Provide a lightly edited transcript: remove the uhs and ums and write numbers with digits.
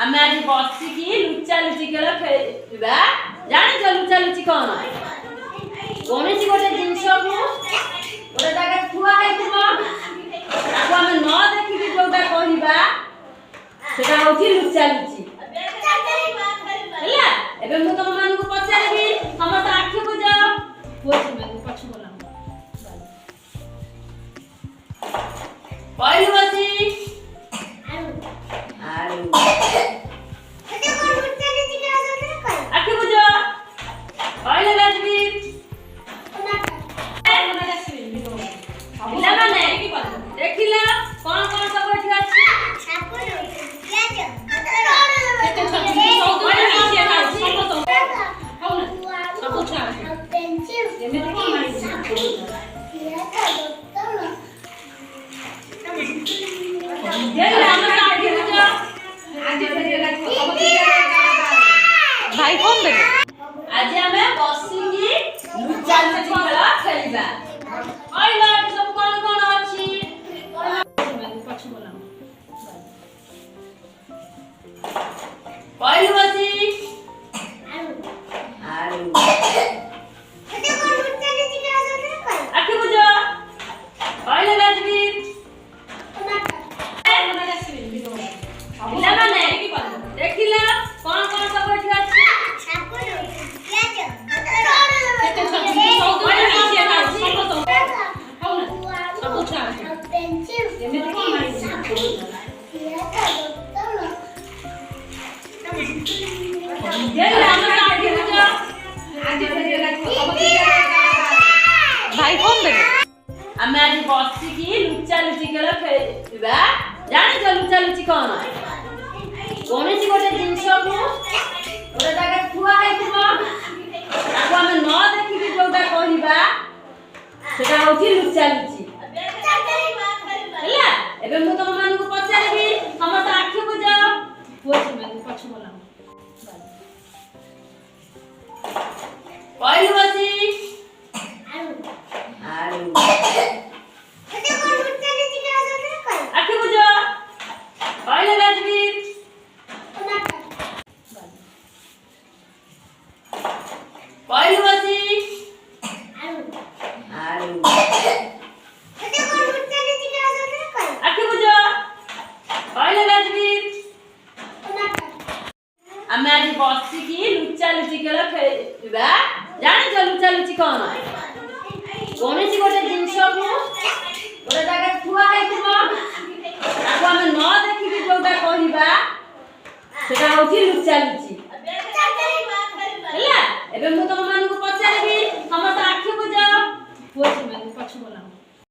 आमे आज बसिकी लुचा लुची खेल खेलिबा। जानि छ लुचा लुची कोन? कोनसी गोटे जिंस को गोटे जगह थुआ हेतिबो ताको आमे न देखि जोटा कहिबा सेटा होछि लुचा लुची। ହେଲା ଏବେ ମୁଁ ତମ ମାନଙ୍କୁ ପଚାରିବି ସମସ୍ତେ ଆଖି ବୁଝ। କୋଛି ମାନଙ୍କୁ ପଛୁ ବୋଲା କହିଲୁ ବସି ଆଳୁ ଏତେ କୋन ଲୁଚା ଲୁଚି ଖେଳ ଦଉଥିଲେ କହ ଆଖି ବୁଝ କହିଲେ ରାଜବୀର ପିଲାମାନେ ଦେଖିଲା କଣ କଣ ସବୁ ଏଠି ଅଛି? भाई कौन देबे आज हमें बसिकी लुचा लुची खेल खेलिबा। ओइला सब कोन कोन अछि पछु बोला पहिलु बसी आलू एते कोन लुचा लुची खेल दउଥିଲେ कह आखि बुझ कहले राजबीर पिलाମାନେ ଦେଖିଲା କଣ କଣ ସବୁ ଏଠି ଅଛି? भाई कौन देबे आमे आज बसिकी लुचा लुची खेल खेलिबा। जानि छ लुचा लुची कोन? कोनसी गोटे जिंस को गोटे जगह थुआ हेतिबो ताको आमे न देखि जोटा कहिबा सेटा होछि लुचा लुची। ହେଲା ଏବେ ମୁଁ ତମ ମାନଙ୍କୁ ପଚାରିବି ସମସ୍ତେ ଆଖି ବୁଝ। କୋଛି ମାନଙ୍କୁ ପଛୁ ବୋଲା କହିଲୁ ବସି ଆଳୁ ଏତେ କୋନ ଲୁଚା ଲୁଚି ଖେଳ ଦଉଥିଲେ କହ ଆଖି ବୁଝ କହିଲେ ରାଜବୀର କହିଲୁ ବସି ଆଳୁ ଏତେ କୋନ ଲୁଚା ଲୁଚି ଖେଳ ଦଉଥିଲେ କହ ଆଖି ବୁଝ କହିଲେ ରାଜବୀର आमे आज बसिकी लुचा लुची खेल खेलिबा। जानि छ लुचा लुची कोन? कोनसी गोटे जिंस को गोटे जगह थुआ हेतिबो ताको आमे न देखि जोटा कहिबा सेटा होछि लुचा लुची।